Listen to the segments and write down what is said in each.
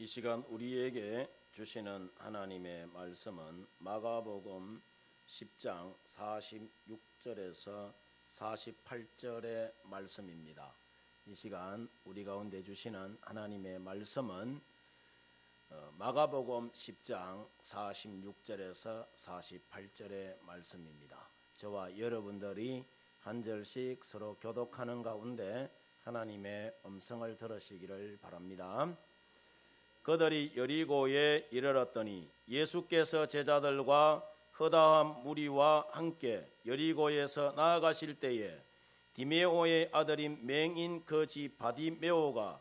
시간 우리에게 주시는 하나님의 말씀은 마가복음 10장 46절에서 48절의 말씀입니다. 이 시간 우리 가운데 주시는 하나님의 말씀은 마가복음 10장 46절에서 48절의 말씀입니다. 저와 여러분들이 한 절씩 서로 교독하는 가운데 하나님의 음성을 들으시기를 바랍니다. 그들이 여리고에 이르렀더니 예수께서 제자들과 허다한 무리와 함께 여리고에서 나아가실 때에 디메오의 아들인 맹인 거지 바디메오가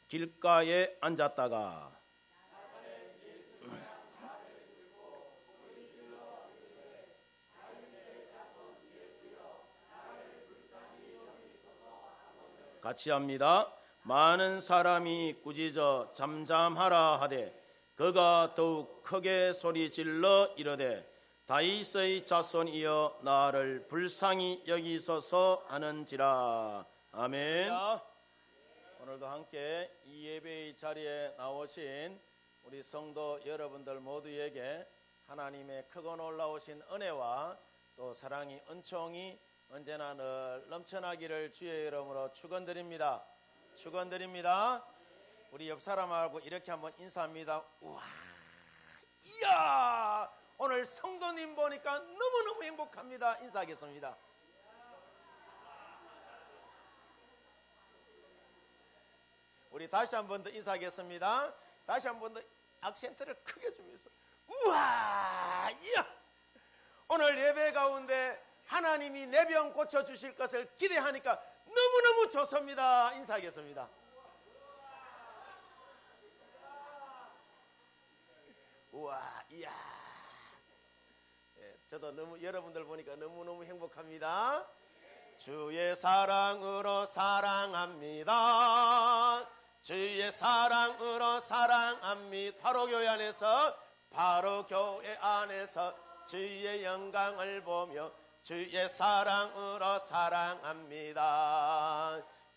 길가에 앉았다가 같이 합니다. 많은 사람이 꾸짖어 잠잠하라 하되 그가 더욱 크게 소리질러 이르되 다윗의 자손이여 나를 불쌍히 여기소서 하는지라. 아멘. 오늘도 함께 이 예배의 자리에 나오신 우리 성도 여러분들 모두에게 하나님의 크고 놀라우신 은혜와 또 사랑이 은총이 언제나 늘 넘쳐나기를 주의 이름으로 축원드립니다. 축원드립니다. 우리 옆 사람하고 이렇게 한번 인사합니다. 우와, 이야, 오늘 성도님 보니까 너무너무 행복합니다. 인사하겠습니다. 우리 다시 한 번 더 인사하겠습니다. 다시 한 번 더 악센트를 크게 주면서 우와, 이야, 오늘 예배 가운데 하나님이 내 병 고쳐주실 것을 기대하니까 너무너무 좋습니다. 인사하겠습니다. 우와, 이야, 저도 너무 여러분들 보니까 너무너무 행복합니다. 주의 사랑으로 사랑합니다. 주의 사랑으로 사랑합니다. 바로 교회 안에서 주의 영광을 보며 주의 사랑으로 사랑합니다.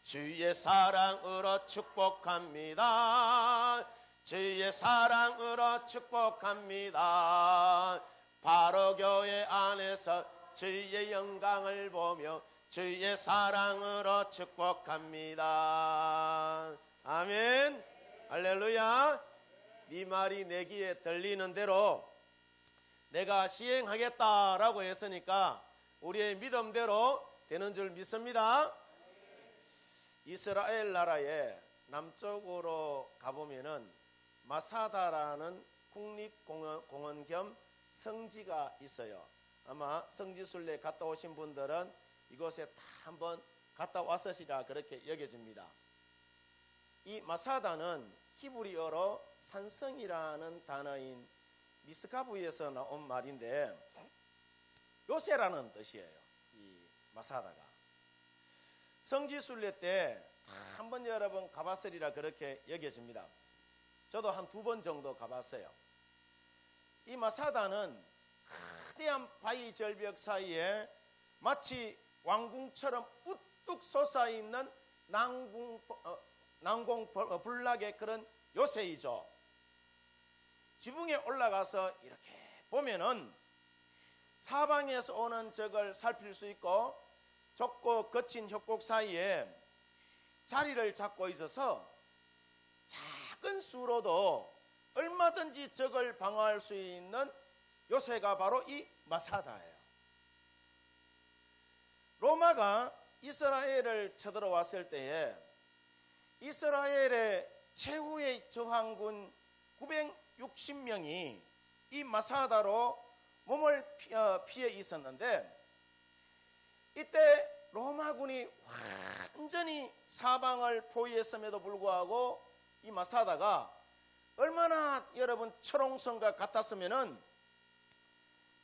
주의 사랑으로 축복합니다. 주의 사랑으로 축복합니다. 바로 교회 안에서 주의 영광을 보며 주의 사랑으로 축복합니다. 아멘. 할렐루야. 네 말이 내 귀에 들리는 대로 내가 시행하겠다라고 했으니까 우리의 믿음대로 되는 줄 믿습니다. 이스라엘 나라의 남쪽으로 가보면은 마사다라는 국립공원 겸 성지가 있어요. 아마 성지순례 갔다 오신 분들은 이곳에 다 한번 갔다 왔으시라 그렇게 여겨집니다. 이 마사다는 히브리어로 산성이라는 단어인 미스가부에서 나온 말인데 요새라는 뜻이에요. 이 마사다가 성지순례 때 한번 여러 번 가봤으리라 그렇게 여겨집니다. 저도 한 2번 정도 가봤어요. 이 마사다는 거대한 바위 절벽 사이에 마치 왕궁처럼 우뚝 솟아있는 난공불락의 그런 요새이죠. 지붕에 올라가서 이렇게 보면은 사방에서 오는 적을 살필 수 있고 좁고 거친 협곡 사이에 자리를 잡고 있어서 작은 수로도 얼마든지 적을 방어할 수 있는 요새가 바로 이 마사다예요. 로마가 이스라엘을 쳐들어왔을 때에 이스라엘의 최후의 저항군 960명이 이 마사다로 몸을 피해 있었는데 이때 로마군이 완전히 사방을 포위했음에도 불구하고 이 마사다가 얼마나 여러분 철옹성과 같았으면은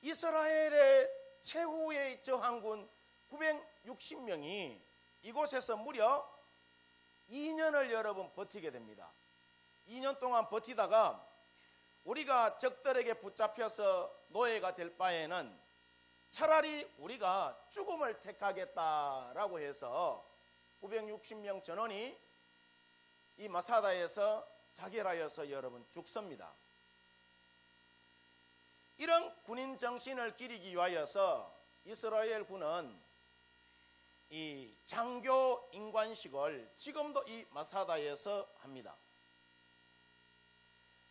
이스라엘의 최후의 저항군 960명이 이곳에서 무려 2년을 여러분 버티게 됩니다. 2년 동안 버티다가 우리가 적들에게 붙잡혀서 노예가 될 바에는 차라리 우리가 죽음을 택하겠다라고 해서 960명 전원이 이 마사다에서 자결하여서 여러분 죽습니다. 이런 군인 정신을 기리기 위하여서 이스라엘 군은 이 장교 인관식을 지금도 이 마사다에서 합니다.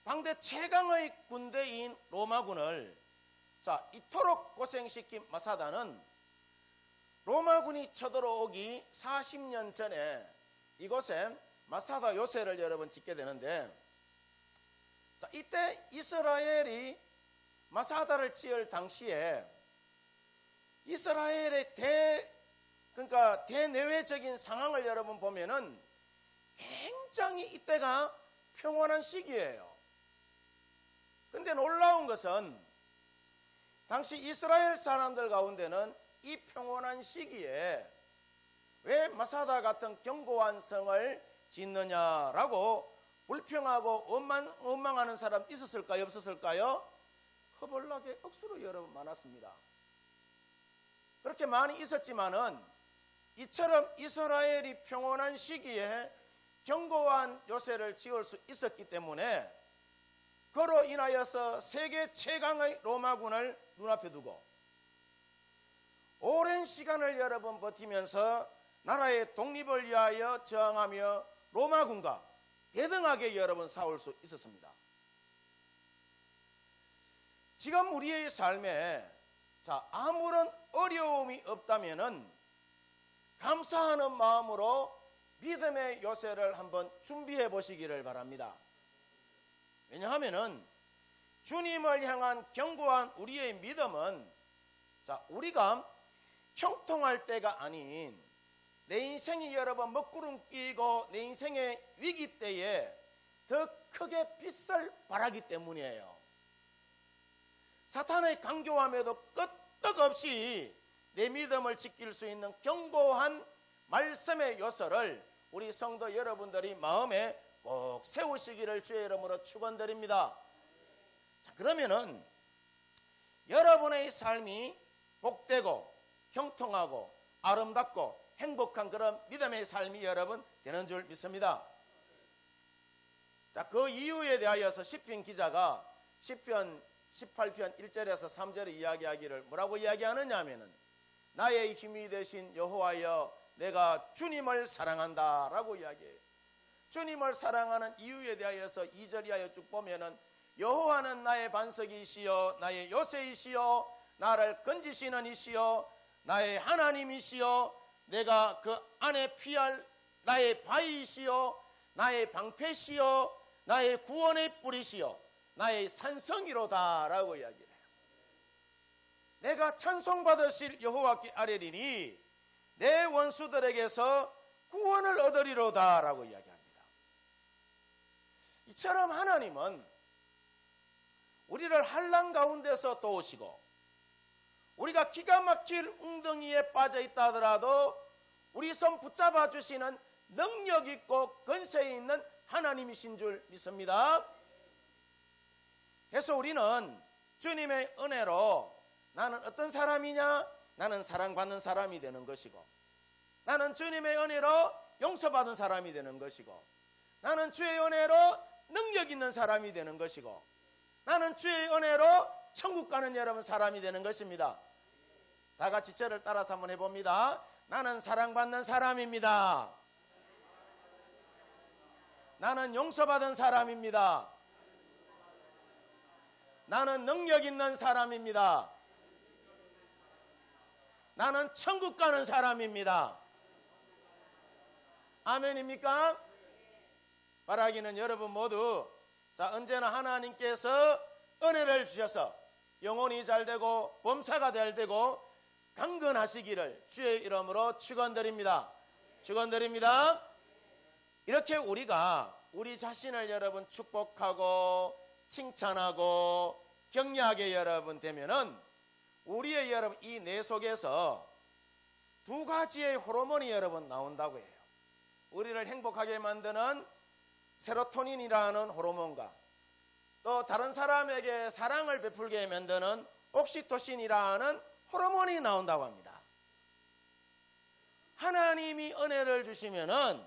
당대 최강의 군대인 로마군을 이토록 고생시킨 마사다는 로마군이 쳐들어오기 40년 전에 이곳에 마사다 요새를 여러분 짓게 되는데, 이때 이스라엘이 마사다를 지을 당시에 이스라엘의 대내외적인 상황을 여러분 보면은 굉장히 이때가 평온한 시기예요. 근데 놀라운 것은 당시 이스라엘 사람들 가운데는 이 평온한 시기에 왜 마사다 같은 견고한 성을 짓느냐라고 불평하고 원망하는 사람 있었을까요? 없었을까요? 허벌나게 억수로 여러분 많았습니다. 그렇게 많이 있었지만은 이처럼 이스라엘이 평온한 시기에 견고한 요새를 지을 수 있었기 때문에 그로 인하여서 세계 최강의 로마군을 눈앞에 두고 오랜 시간을 여러분 버티면서 나라의 독립을 위하여 저항하며 로마군과 대등하게 여러분 싸울 수 있었습니다. 지금 우리의 삶에 아무런 어려움이 없다면은 감사하는 마음으로 믿음의 요새를 한번 준비해 보시기를 바랍니다. 왜냐하면은 주님을 향한 견고한 우리의 믿음은 우리가 형통할 때가 아닌 내 인생이 여러분 먹구름 끼고 내 인생의 위기 때에 더 크게 빛을 발하기 때문이에요. 사탄의 강교함에도 끄떡없이 내 믿음을 지킬 수 있는 견고한 말씀의 요소를 우리 성도 여러분들이 마음에 꼭 세우시기를 주의 이름으로 축원드립니다. 그러면은 여러분의 삶이 복되고 형통하고 아름답고 행복한 그런 믿음의 삶이 여러분 되는 줄 믿습니다. 그 이유에 대하여서 시편 기자가 시편 18편 1절에서 3절에 이야기하기를 뭐라고 이야기하느냐 하면은 나의 힘이 되신 여호와여 내가 주님을 사랑한다 라고 이야기해요. 주님을 사랑하는 이유에 대하여서 2절 이하여 쭉 보면은 여호와는 나의 반석이시여 나의 요새이시여 나를 건지시는 이시여 나의 하나님이시여 내가 그 안에 피할 나의 바위이시여 나의 방패시여 나의 구원의 뿌리시여 나의 산성이로다 라고 이야기해요. 내가 찬송받으실 여호와께 아뢰리니 내 원수들에게서 구원을 얻으리로다 라고 이야기합니다. 이처럼 하나님은 우리를 환난 가운데서 도우시고 우리가 기가 막힐 웅덩이에 빠져 있다 하더라도 우리 손 붙잡아 주시는 능력 있고 권세 있는 하나님이신 줄 믿습니다. 그래서 우리는 주님의 은혜로 나는 어떤 사람이냐? 나는 사랑받는 사람이 되는 것이고 나는 주님의 은혜로 용서받은 사람이 되는 것이고 나는 주의 은혜로 능력 있는 사람이 되는 것이고 나는 주의 은혜로 천국 가는 여러분 사람이 되는 것입니다. 다 같이 저를 따라서 한번 해봅니다. 나는 사랑받는 사람입니다. 나는 용서받은 사람입니다. 나는 능력 있는 사람입니다. 나는 천국 가는 사람입니다. 아멘입니까? 바라기는 여러분 모두 언제나 하나님께서 은혜를 주셔서 영혼이 잘되고 범사가 잘되고 강건하시기를 주의 이름으로 축원드립니다. 축원드립니다. 이렇게 우리가 우리 자신을 여러분 축복하고 칭찬하고 격려하게 여러분 되면은 우리의 여러분 이 뇌 속에서 두 가지의 호르몬이 여러분 나온다고 해요. 우리를 행복하게 만드는 세로토닌이라는 호르몬과 또 다른 사람에게 사랑을 베풀게 만드는 옥시토신이라는 호르몬이 나온다고 합니다. 하나님이 은혜를 주시면은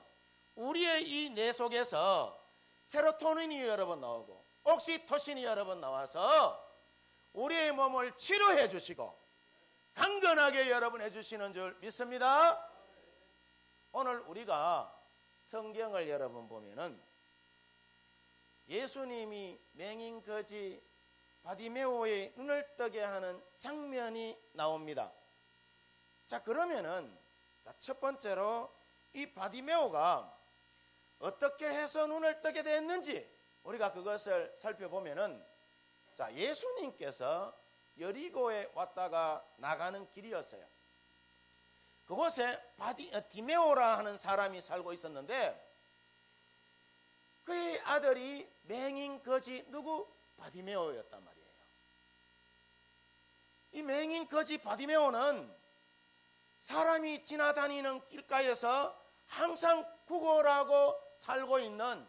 우리의 이 뇌 속에서 세로토닌이 여러 번 나오고 옥시토신이 여러 번 나와서 우리의 몸을 치료해 주시고 강건하게 여러분 해주시는 줄 믿습니다. 오늘 우리가 성경을 여러분 보면은 예수님이 맹인 거지 바디메오의 눈을 뜨게 하는 장면이 나옵니다. 자, 그러면은 첫 번째로 이 바디메오가 어떻게 해서 눈을 뜨게 됐는지 우리가 그것을 살펴보면은, 자, 예수님께서 여리고에 왔다가 나가는 길이었어요. 그곳에 디메오라 하는 사람이 살고 있었는데 그의 아들이 맹인 거지 누구? 바디메오였단 말이에요. 이 맹인 거지 바디메오는 사람이 지나다니는 길가에서 항상 구걸하고 살고 있는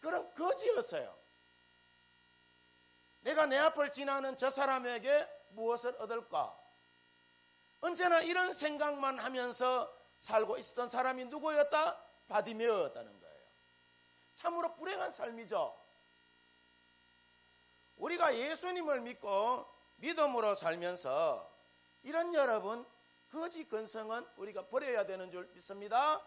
그런 거지였어요. 내가 내 앞을 지나는 저 사람에게 무엇을 얻을까? 언제나 이런 생각만 하면서 살고 있었던 사람이 누구였다? 바디메오였다는 거예요. 참으로 불행한 삶이죠. 우리가 예수님을 믿고 믿음으로 살면서 이런 여러분 거지 근성은 우리가 버려야 되는 줄 믿습니다.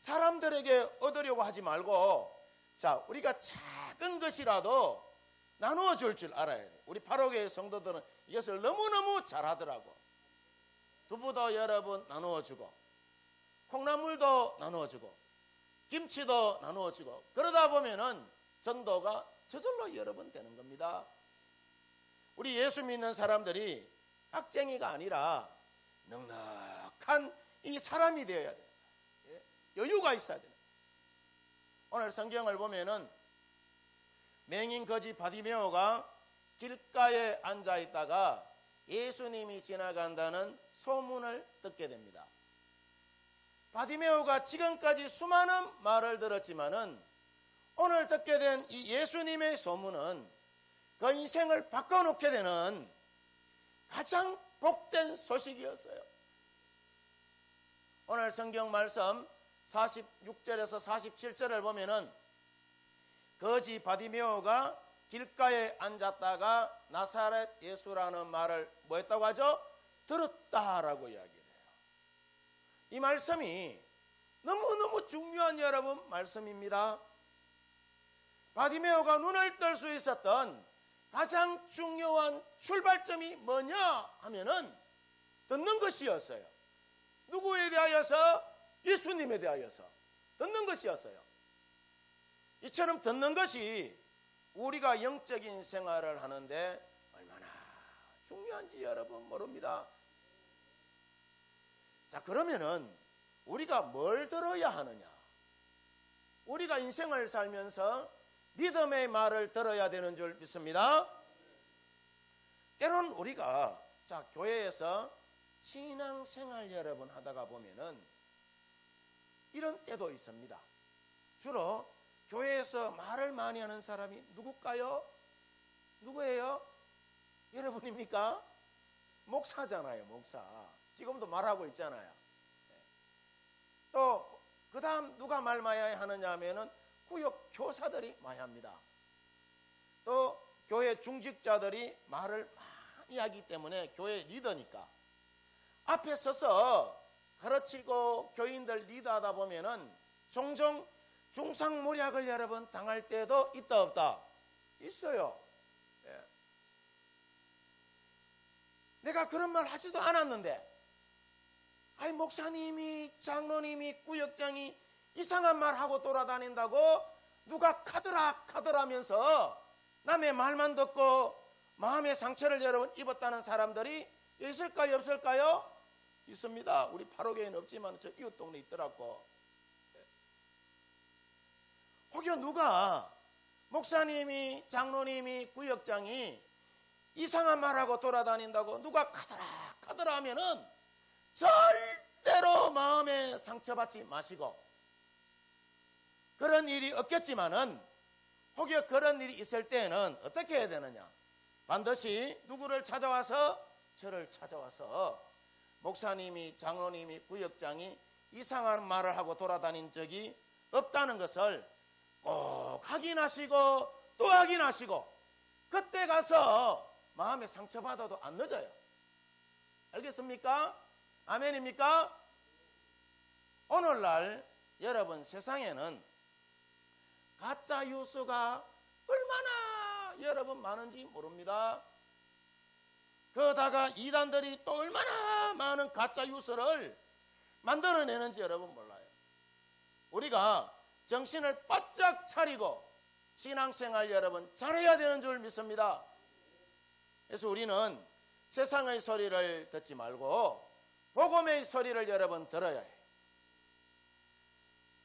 사람들에게 얻으려고 하지 말고, 자, 우리가 작은 것이라도 나누어 줄 알아야 돼요. 우리 paro교의 성도들은 이것을 너무너무 잘하더라고. 두부도 여러분 나누어 주고 콩나물도 나누어 주고 김치도 나누어 주고, 그러다 보면은 전도가 저절로 여러 번 되는 겁니다. 우리 예수 믿는 사람들이 악쟁이가 아니라 넉넉한 이 사람이 되어야 돼요. 여유가 있어야 돼요. 오늘 성경을 보면은 맹인 거지 바디메오가 길가에 앉아 있다가 예수님이 지나간다는 소문을 듣게 됩니다. 바디메오가 지금까지 수많은 말을 들었지만은 오늘 듣게 된 이 예수님의 소문은 그 인생을 바꿔놓게 되는 가장 복된 소식이었어요. 오늘 성경 말씀 46절에서 47절을 보면은 거지 바디메오가 길가에 앉았다가 나사렛 예수라는 말을 뭐 했다고 하죠? 들었다라고 이야기를 해요. 이 말씀이 너무너무 중요한 여러분 말씀입니다. 바디메오가 눈을 뜰 수 있었던 가장 중요한 출발점이 뭐냐 하면은 듣는 것이었어요. 누구에 대하여서? 예수님에 대하여서 듣는 것이었어요. 이처럼 듣는 것이 우리가 영적인 생활을 하는데 얼마나 중요한지 여러분 모릅니다. 자, 그러면은 우리가 뭘 들어야 하느냐? 우리가 인생을 살면서 믿음의 말을 들어야 되는 줄 믿습니다. 때론 우리가 자, 교회에서 신앙생활 여러분 하다가 보면은 이런 때도 있습니다. 주로 교회에서 말을 많이 하는 사람이 누굴까요? 누구예요? 여러분입니까? 목사잖아요, 목사. 지금도 말하고 있잖아요. 또 그 다음 누가 말 많이 하느냐 하면은 구역 교사들이 많이 합니다. 또 교회 중직자들이 말을 많이 하기 때문에 교회 리더니까 앞에 서서 가르치고 교인들 리더하다 보면은 종종 중상모략을 여러분 당할 때도 있다 없다? 있어요. 예. 내가 그런 말 하지도 않았는데 아이 목사님이 장로님이 구역장이 이상한 말 하고 돌아다닌다고 누가 카드라면서 남의 말만 듣고 마음의 상처를 여러분 입었다는 사람들이 있을까요 없을까요? 있습니다. 우리 paro교에는 없지만 저 이웃 동네에 있더라고. 혹여 누가 목사님이 장로님이 구역장이 이상한 말하고 돌아다닌다고 누가 카드라 하면은 절대로 마음에 상처받지 마시고, 그런 일이 없겠지만은 혹여 그런 일이 있을 때는 어떻게 해야 되느냐? 반드시 누구를 찾아와서 저를 찾아와서 목사님이 장로님이 구역장이 이상한 말을 하고 돌아다닌 적이 없다는 것을 꼭 확인하시고 또 확인하시고 그때 가서 마음에 상처받아도 안 늦어요. 알겠습니까? 아멘입니까? 오늘날 여러분 세상에는 가짜 뉴스가 얼마나 여러분 많은지 모릅니다. 그러다가 이단들이 또 얼마나 많은 가짜 뉴스를 만들어내는지 여러분 몰라요. 우리가 정신을 바짝 차리고 신앙생활 여러분 잘해야 되는 줄 믿습니다. 그래서 우리는 세상의 소리를 듣지 말고 복음의 소리를 여러분 들어야 해요.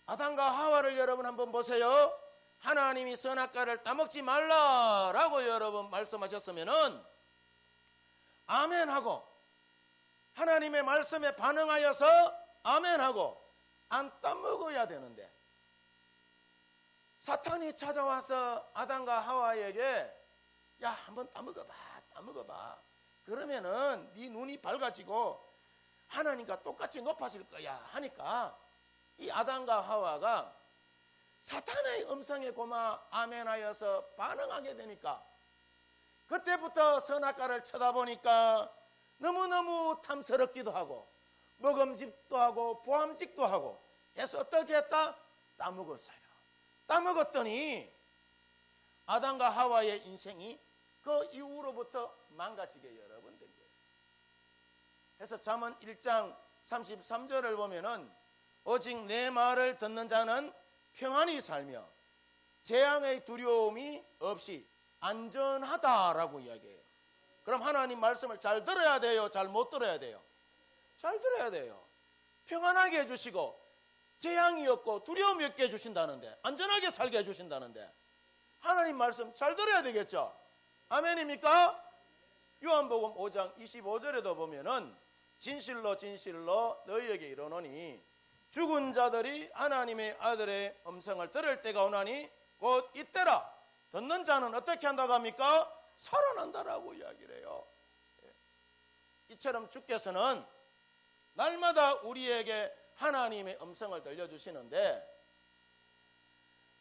아담과 하와를 여러분 한번 보세요. 하나님이 선악과를 따먹지 말라라고 여러분 말씀하셨으면은 아멘하고 하나님의 말씀에 반응하여서 아멘하고 안 따먹어야 되는데 사탄이 찾아와서 아담과 하와에게 야 한번 따먹어봐 그러면은 네 눈이 밝아지고 하나님과 똑같이 높아질 거야 하니까 이 아담과 하와가 사탄의 음성에 고마 아멘하여서 반응하게 되니까 그때부터 선악과를 쳐다보니까 너무너무 탐스럽기도 하고 먹음직도 하고 보암직도 하고 해서 어떻게 했다? 따먹었어요. 따먹었더니 아담과 하와의 인생이 그 이후로부터 망가지게 여러분 된 거예요. 그래서 잠언 1장 33절을 보면은 오직 내 말을 듣는 자는 평안히 살며 재앙의 두려움이 없이 안전하다라고 이야기해요. 그럼 하나님 말씀을 잘 들어야 돼요? 잘 못 들어야 돼요? 잘 들어야 돼요. 평안하게 해주시고 재앙이 없고 두려움이 없게 해주신다는데 안전하게 살게 해주신다는데 하나님 말씀 잘 들어야 되겠죠? 아멘입니까? 요한복음 5장 25절에도 보면은 진실로 진실로 너희에게 이르노니 죽은 자들이 하나님의 아들의 음성을 들을 때가 오나니 곧 이때라. 듣는 자는 어떻게 한다고 합니까? 살아난다라고 이야기를 해요. 이처럼 주께서는 날마다 우리에게 하나님의 음성을 들려주시는데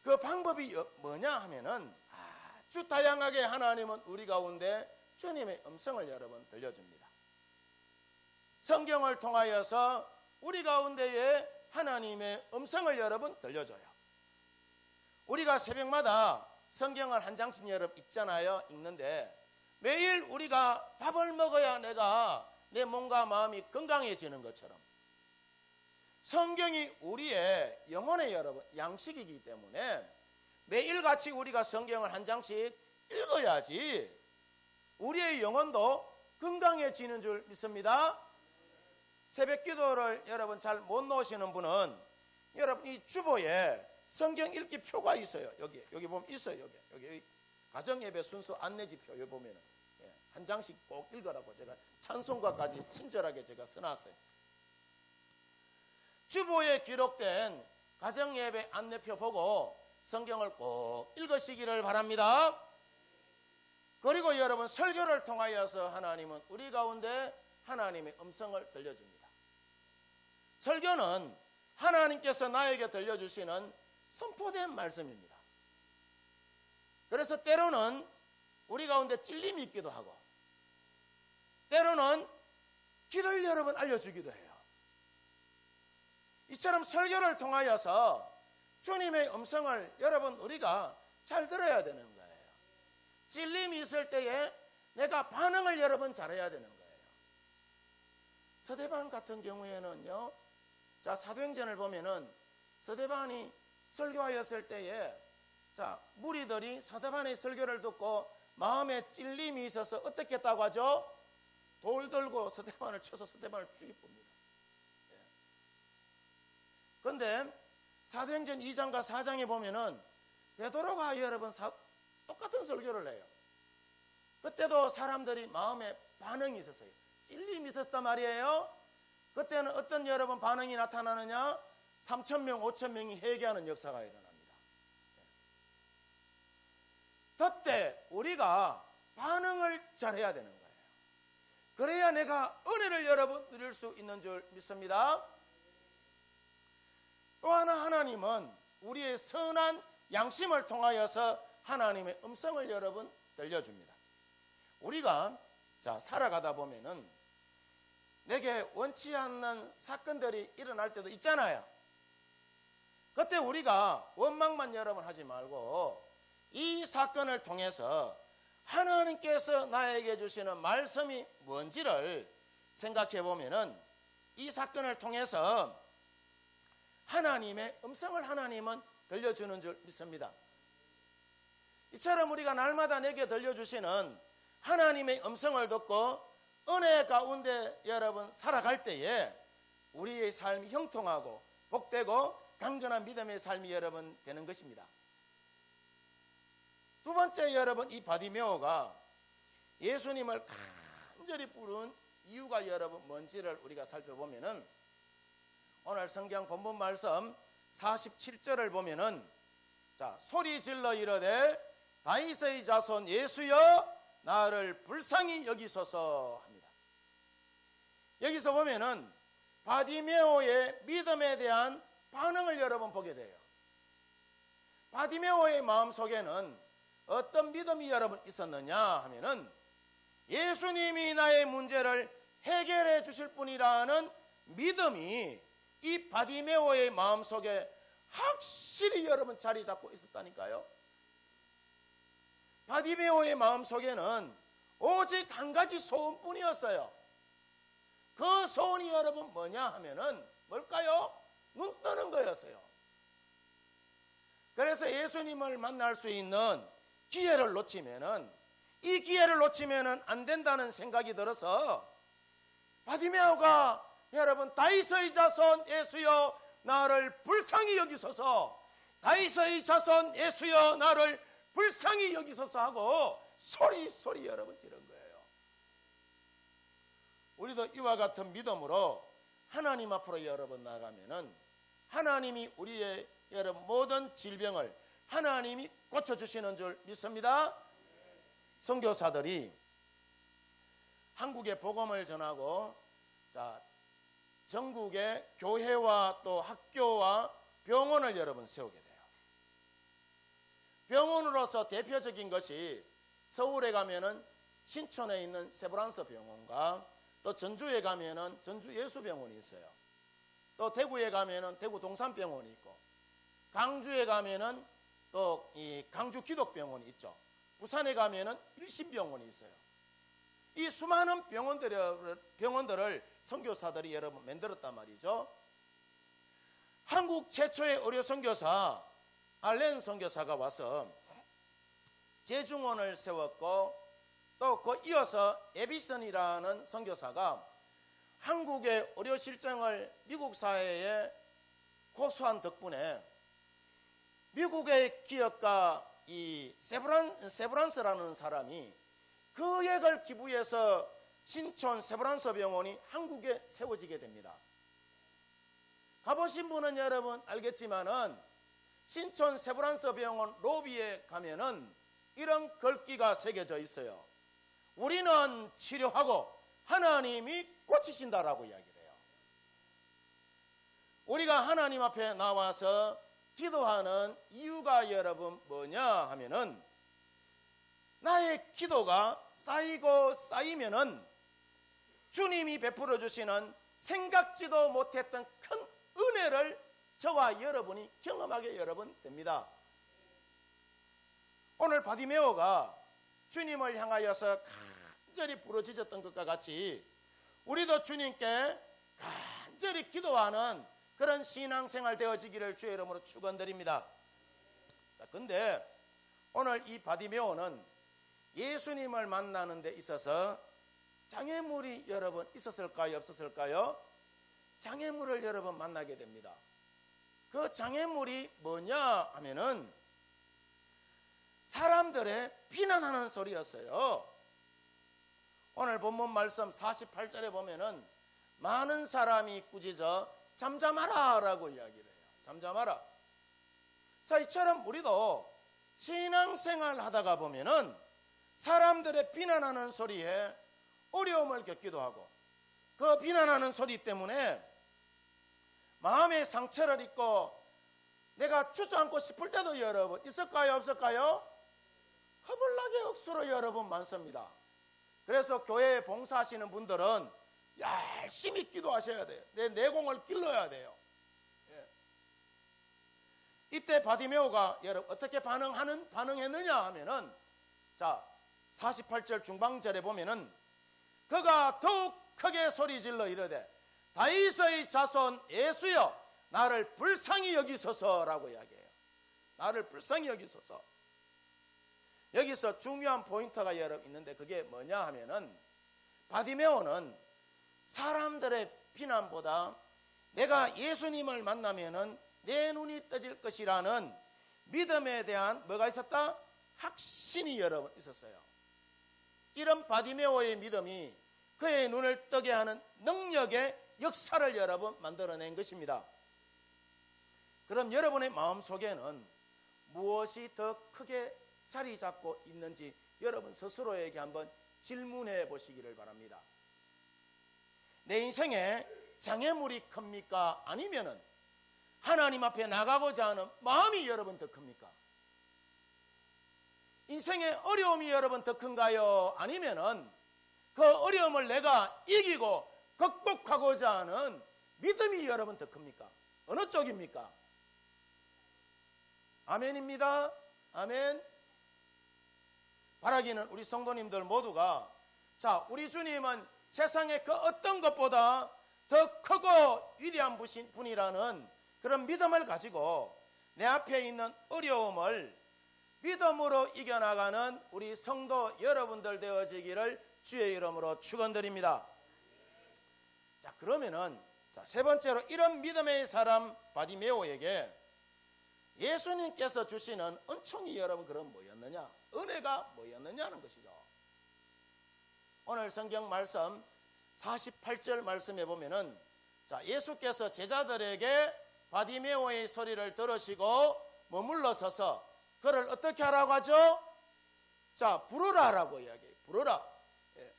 그 방법이 뭐냐 하면은 아주 다양하게 하나님은 우리 가운데 주님의 음성을 여러분 들려줍니다. 성경을 통하여서 우리 가운데에 하나님의 음성을 여러분 들려줘요. 우리가 새벽마다 성경을 한 장씩 여러분 읽잖아요. 읽는데 매일 우리가 밥을 먹어야 내가 내 몸과 마음이 건강해지는 것처럼 성경이 우리의 영혼의 여러분 양식이기 때문에 매일같이 우리가 성경을 한 장씩 읽어야지 우리의 영혼도 건강해지는 줄 믿습니다. 새벽 기도를 여러분 잘 못 놓으시는 분은 여러분 이 주보에 성경 읽기 표가 있어요. 여기 보면 있어요. 여기 가정 예배 순서 안내지표 여기 보면은 한 장씩 꼭 읽으라고 제가 찬송가까지 친절하게 제가 써놨어요. 주보에 기록된 가정 예배 안내표 보고 성경을 꼭 읽으시기를 바랍니다. 그리고 여러분 설교를 통하여서 하나님은 우리 가운데 하나님의 음성을 들려줍니다. 설교는 하나님께서 나에게 들려주시는 선포된 말씀입니다. 그래서 때로는 우리 가운데 찔림이 있기도 하고 때로는 길을 여러분 알려주기도 해요. 이처럼 설교를 통하여서 주님의 음성을 여러분 우리가 잘 들어야 되는 거예요. 찔림이 있을 때에 내가 반응을 여러분 잘해야 되는 거예요. 서대반 같은 경우에는요. 자, 사도행전을 보면은 서대반이 설교하였을 때에 자, 무리들이 서대반의 설교를 듣고 마음에 찔림이 있어서 어떻게 했다고 하죠? 돌 들고 서대반을 쳐서 서대반을 죽여봅니다. 그런데 사도행전 2장과 4장에 보면은 베드로가 여러분 똑같은 설교를 해요. 그때도 사람들이 마음에 반응이 있었어요. 찔림이 있었단 말이에요. 그때는 어떤 여러분 반응이 나타나느냐? 3,000명, 5,000명이 회개하는 역사가 일어납니다. 그때 우리가 반응을 잘해야 되는 거예요. 그래야 내가 은혜를 여러분 누릴 수 있는 줄 믿습니다. 또 하나 하나님은 우리의 선한 양심을 통하여서 하나님의 음성을 여러분 들려줍니다. 우리가 살아가다 보면은 내게 원치 않는 사건들이 일어날 때도 있잖아요. 그때 우리가 원망만 여러분 하지 말고 이 사건을 통해서 하나님께서 나에게 주시는 말씀이 뭔지를 생각해 보면은 이 사건을 통해서 하나님의 음성을 하나님은 들려주는 줄 믿습니다. 이처럼 우리가 날마다 내게 들려주시는 하나님의 음성을 듣고 은혜 가운데 여러분 살아갈 때에 우리의 삶이 형통하고 복되고 강건한 믿음의 삶이 여러분 되는 것입니다. 두 번째 여러분, 이 바디메오가 예수님을 간절히 부른 이유가 여러분 뭔지를 우리가 살펴보면은 오늘 성경 본문 말씀 47절을 보면은 소리 질러 이르되 다윗의 자손 예수여 나를 불쌍히 여기소서 합니다. 여기서 보면은 바디메오의 믿음에 대한 반응을 여러분 보게 돼요. 바디메오의 마음속에는 어떤 믿음이 여러분 있었느냐 하면은 예수님이 나의 문제를 해결해 주실 분이라는 믿음이 이 바디메오의 마음속에 확실히 여러분 자리 잡고 있었다니까요. 바디메오의 마음속에는 오직 한 가지 소원뿐이었어요. 그 소원이 여러분 뭐냐 하면은 뭘까요? 눈 뜨는 거였어요. 그래서 예수님을 만날 수 있는 기회를 놓치면은 이 기회를 놓치면은 안 된다는 생각이 들어서 바디메오가 여러분 다윗의 자손 예수여 나를 불쌍히 여기소서 다윗의 자손 예수여 나를 불쌍히 여기소서 하고 소리 여러분 지른 거예요. 우리도 이와 같은 믿음으로 하나님 앞으로 여러분 나가면은 하나님이 우리의 여러분 모든 질병을 하나님이 고쳐주시는 줄 믿습니다. 선교사들이 한국에 복음을 전하고 전국의 교회와 또 학교와 병원을 여러분 세우게 돼요. 병원으로서 대표적인 것이 서울에 가면은 신촌에 있는 세브란스 병원과 또 전주에 가면은 전주 예수병원이 있어요. 또 대구에 가면은 대구 동산병원이 있고 강주에 가면은 또 이 강주 기독병원이 있죠. 부산에 가면은 일신병원이 있어요. 이 수많은 병원들을 선교사들이 여러분 만들었단 말이죠. 한국 최초의 의료 선교사 알렌 선교사가 와서 제중원을 세웠고 또 그 이어서 에비슨이라는 선교사가 한국의 의료 실정을 미국 사회에 고수한 덕분에 미국의 기업가 이 세브란스라는 사람이 그 액을 기부해서 신촌 세브란스 병원이 한국에 세워지게 됩니다. 가보신 분은 여러분 알겠지만은 신촌 세브란스 병원 로비에 가면은 이런 글귀가 새겨져 있어요. 우리는 치료하고 하나님이 고치신다라고 이야기를 해요. 우리가 하나님 앞에 나와서 기도하는 이유가 여러분 뭐냐 하면은 나의 기도가 쌓이고 쌓이면은 주님이 베풀어 주시는 생각지도 못했던 큰 은혜를 저와 여러분이 경험하게 여러분 됩니다. 오늘 바디메오가 주님을 향하여서 간절히 부르짖었던 것과 같이 우리도 주님께 간절히 기도하는 그런 신앙생활 되어지기를 주의 이름으로 축원드립니다. 근데 오늘 이 바디메오는 예수님을 만나는 데 있어서 장애물이 여러분 있었을까요? 없었을까요? 장애물을 여러분 만나게 됩니다. 그 장애물이 뭐냐 하면은 사람들의 비난하는 소리였어요. 오늘 본문 말씀 48절에 보면은 많은 사람이 꾸짖어 잠잠하라 라고 이야기를 해요. 잠잠하라. 자, 이처럼 우리도 신앙생활 하다가 보면은 사람들의 비난하는 소리에 어려움을 겪기도 하고 그 비난하는 소리 때문에 마음의 상처를 입고 내가 주저앉고 싶을 때도 여러분 있을까요? 없을까요? 허벌나게 억수로 여러분 많습니다. 그래서 교회에 봉사하시는 분들은 열심히 기도하셔야 돼요. 내 내공을 길러야 돼요. 예. 이때 바디메오가 여러분 어떻게 반응했느냐 하면은, 자 48절 중방절에 보면은 그가 더욱 크게 소리질러 이르되 다윗의 자손 예수여 나를 불쌍히 여기소서라고 이야기해요. 나를 불쌍히 여기소서. 여기서 중요한 포인트가 여러분 있는데 그게 뭐냐 하면은, 바디메오는 사람들의 비난보다 내가 예수님을 만나면은 내 눈이 떠질 것이라는 믿음에 대한 뭐가 있었다? 확신이 여러분 있었어요. 이런 바디메오의 믿음이 그의 눈을 뜨게 하는 능력의 역사를 여러분 만들어낸 것입니다. 그럼 여러분의 마음속에는 무엇이 더 크게 자리 잡고 있는지 여러분 스스로에게 한번 질문해 보시기를 바랍니다. 내 인생에 장애물이 큽니까? 아니면은 하나님 앞에 나가고자 하는 마음이 여러분 더 큽니까? 인생의 어려움이 여러분 더 큰가요? 아니면은 그 어려움을 내가 이기고 극복하고자 하는 믿음이 여러분 더 큽니까? 어느 쪽입니까? 아멘입니다. 아멘. 바라기는 우리 성도님들 모두가, 자, 우리 주님은 세상의 그 어떤 것보다 더 크고 위대한 분이라는 그런 믿음을 가지고 내 앞에 있는 어려움을 믿음으로 이겨나가는 우리 성도 여러분들 되어지기를 주의 이름으로 축원드립니다. 자, 그러면은 세 번째로 이런 믿음의 사람 바디메오에게 예수님께서 주시는 은총이 여러분 그럼 뭐였느냐? 은혜가 뭐였느냐는 것이죠. 오늘 성경 말씀 48절 말씀에 보면은, 자, 예수께서 제자들에게 바디메오의 소리를 들으시고 머물러 서서 그를 어떻게 하라고 하죠? 자, 부르라라고 이야기해요. 부르라. 예.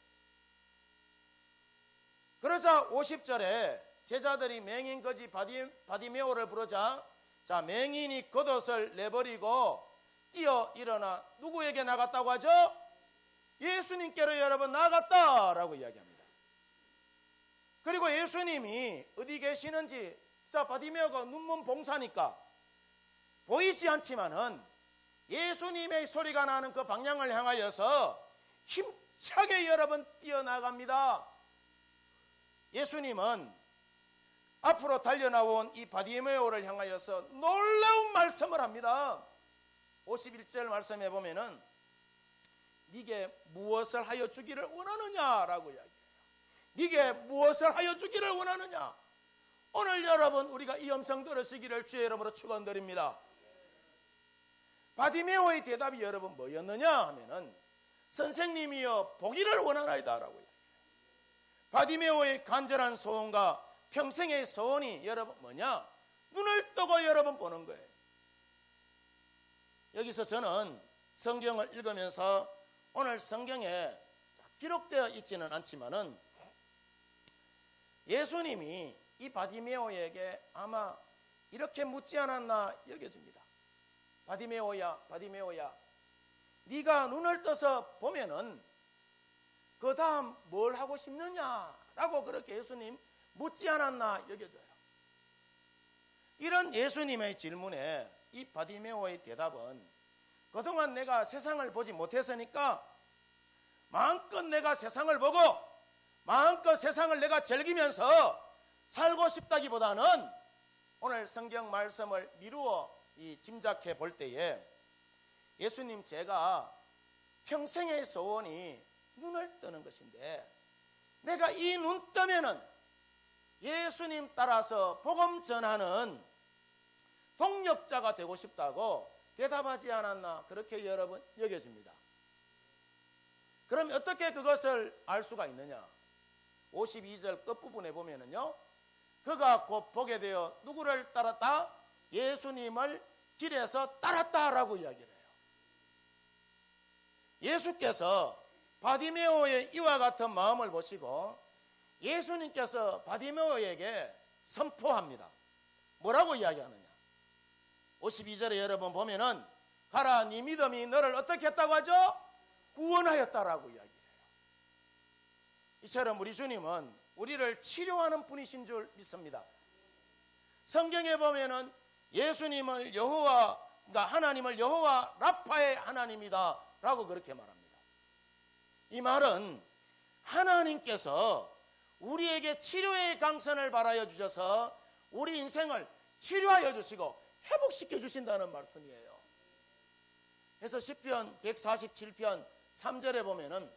그러자 50절에 제자들이 맹인 거지 바디메오를 부르자, 자, 맹인이 겉옷을 내버리고 뛰어 일어나 누구에게 나갔다고 하죠? 예수님께로 여러분 나갔다라고 이야기합니다. 그리고 예수님이 어디 계시는지, 자, 바디메오가 눈먼 봉사니까 보이지 않지만은 예수님의 소리가 나는 그 방향을 향하여서 힘차게 여러분 뛰어나갑니다. 예수님은 앞으로 달려나온 이 바디메오를 향하여서 놀라운 말씀을 합니다. 51절 말씀에 보면은 네게 무엇을 하여 주기를 원하느냐라고 이야기해요. 네게 무엇을 하여 주기를 원하느냐. 오늘 여러분 우리가 이 음성 들으시기를 주의 이름으로 축원드립니다. 바디메오의 대답이 여러분 뭐였느냐 하면은, 선생님이여 보기를 원하나이다라고 이야기해요. 바디메오의 간절한 소원과 평생의 소원이 여러분 뭐냐? 눈을 뜨고 여러분 보는 거예요. 여기서 저는 성경을 읽으면서 오늘 성경에 기록되어 있지는 않지만은 예수님이 이 바디메오에게 아마 이렇게 묻지 않았나 여겨집니다. 바디메오야, 바디메오야, 네가 눈을 떠서 보면은 그 다음 뭘 하고 싶느냐라고 그렇게 예수님 묻지 않았나 여겨져요. 이런 예수님의 질문에 이 바디메오의 대답은, 그동안 내가 세상을 보지 못했으니까 마음껏 내가 세상을 보고 마음껏 세상을 내가 즐기면서 살고 싶다기보다는 오늘 성경 말씀을 미루어 짐작해 볼 때에, 예수님, 제가 평생의 소원이 눈을 뜨는 것인데 내가 이 눈 뜨면은 예수님 따라서 복음 전하는 동력자가 되고 싶다고 대답하지 않았나 그렇게 여러분 여겨집니다. 그럼 어떻게 그것을 알 수가 있느냐? 52절 끝부분에 보면은요, 그가 곧 보게 되어 누구를 따랐다? 예수님을 길에서 따랐다라고 이야기를 해요. 예수께서 바디메오의 이와 같은 마음을 보시고 예수님께서 바디메오에게 선포합니다. 뭐라고 이야기하느냐? 52절에 여러분 보면은 가라 네 믿음이 너를 어떻게 했다고 하죠? 구원하였다라고 이야기해요. 이처럼 우리 주님은 우리를 치료하는 분이신 줄 믿습니다. 성경에 보면은 예수님을 그러니까 하나님을 여호와 라파의 하나님이다 라고 그렇게 말합니다. 이 말은 하나님께서 우리에게 치료의 강선을 발하여 주셔서 우리 인생을 치료하여 주시고 회복시켜 주신다는 말씀이에요. 그래서 시편 147편 3절에 보면은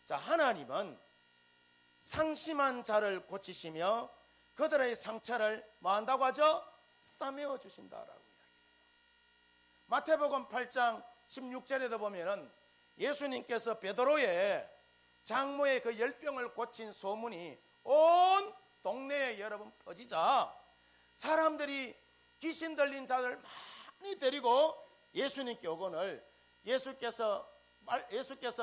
자, 하나님은 상심한 자를 고치시며 그들의 상처를 뭐 한다고 하죠? 싸매어 주신다라고 이야기해요. 마태복음 8장 16절에도 보면은 예수님께서 베드로의 장모의 그 열병을 고친 소문이 온 동네에 여러분 퍼지자 사람들이 귀신 들린 자들 많이 데리고 예수님께 오거늘 예수께서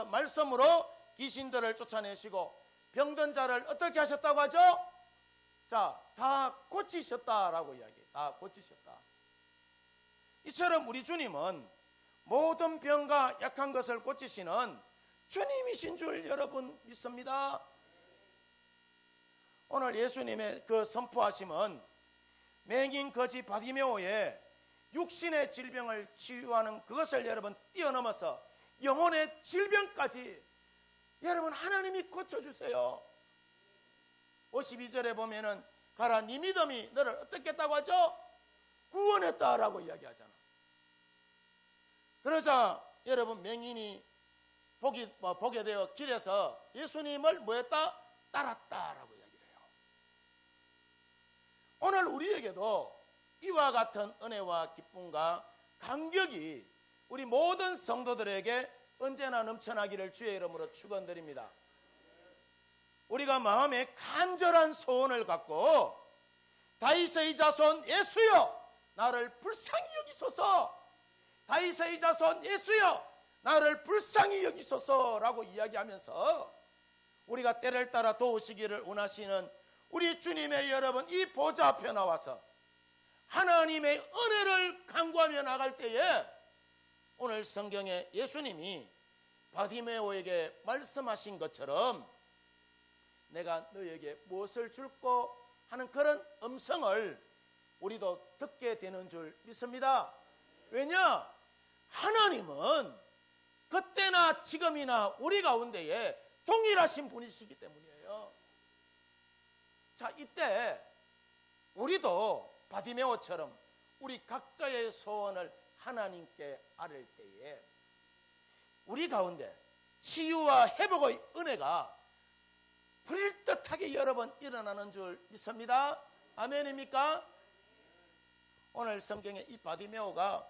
말씀으로 귀신들을 쫓아내시고 병든 자를 어떻게 하셨다고 하죠? 자, 다 고치셨다라고 이야기해요. 다 고치셨다. 이처럼 우리 주님은 모든 병과 약한 것을 고치시는 주님이신 줄 여러분 믿습니다. 오늘 예수님의 그 선포하심은 맹인 거지 바디메오의 육신의 질병을 치유하는 그것을 여러분 뛰어넘어서 영혼의 질병까지 여러분 하나님이 고쳐주세요. 52절에 보면은 가라 네 믿음이 너를 어떻게 했다고 하죠? 구원했다라고 이야기하잖아. 그러자 여러분 맹인이 보게 되어 길에서 예수님을 뭐했다? 따랐다라고 이야기를 해요. 오늘 우리에게도 이와 같은 은혜와 기쁨과 감격이 우리 모든 성도들에게 언제나 넘쳐나기를 주의 이름으로 축원드립니다. 우리가 마음에 간절한 소원을 갖고 다윗의 자손 예수여 나를 불쌍히 여기소서, 다윗의 자손 예수여 나를 불쌍히 여기소서라고 이야기하면서 우리가 때를 따라 도우시기를 원하시는 우리 주님의 여러분 이 보좌 앞에 나와서 하나님의 은혜를 간구하며 나갈 때에 오늘 성경에 예수님이 바디메오에게 말씀하신 것처럼 내가 너에게 무엇을 줄까 하는 그런 음성을 우리도 듣게 되는 줄 믿습니다. 왜냐? 하나님은 그때나 지금이나 우리 가운데에 동일하신 분이시기 때문이에요. 자, 이때 우리도 바디메오처럼 우리 각자의 소원을 하나님께 아뢰을 때에 우리 가운데 치유와 회복의 은혜가 불일듯하게 여러 번 일어나는 줄 믿습니다. 아멘입니까? 오늘 성경에 이 바디메오가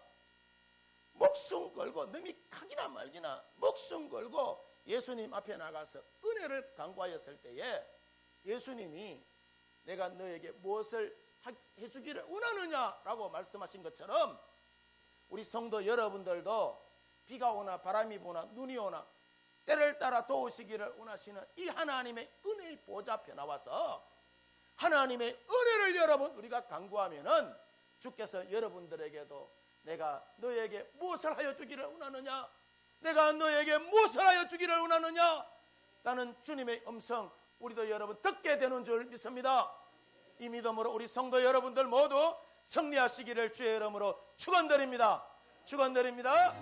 목숨 걸고 능히 크기나 말기나 목숨 걸고 예수님 앞에 나가서 은혜를 간구하였을 때에 예수님이 내가 너에게 무엇을 해주기를 원하느냐라고 말씀하신 것처럼 우리 성도 여러분들도 비가 오나 바람이 부나 눈이 오나 때를 따라 도우시기를 원하시는 이 하나님의 은혜의 보좌 앞에 나와서 하나님의 은혜를 여러분 우리가 간구하면은 주께서 여러분들에게도 내가 너에게 무엇을 하여 주기를 원하느냐, 내가 너에게 무엇을 하여 주기를 원하느냐 라는 주님의 음성 우리도 여러분 듣게 되는 줄 믿습니다. 이 믿음으로 우리 성도 여러분들 모두 승리하시기를 주의 이름으로 축원드립니다. 축원드립니다.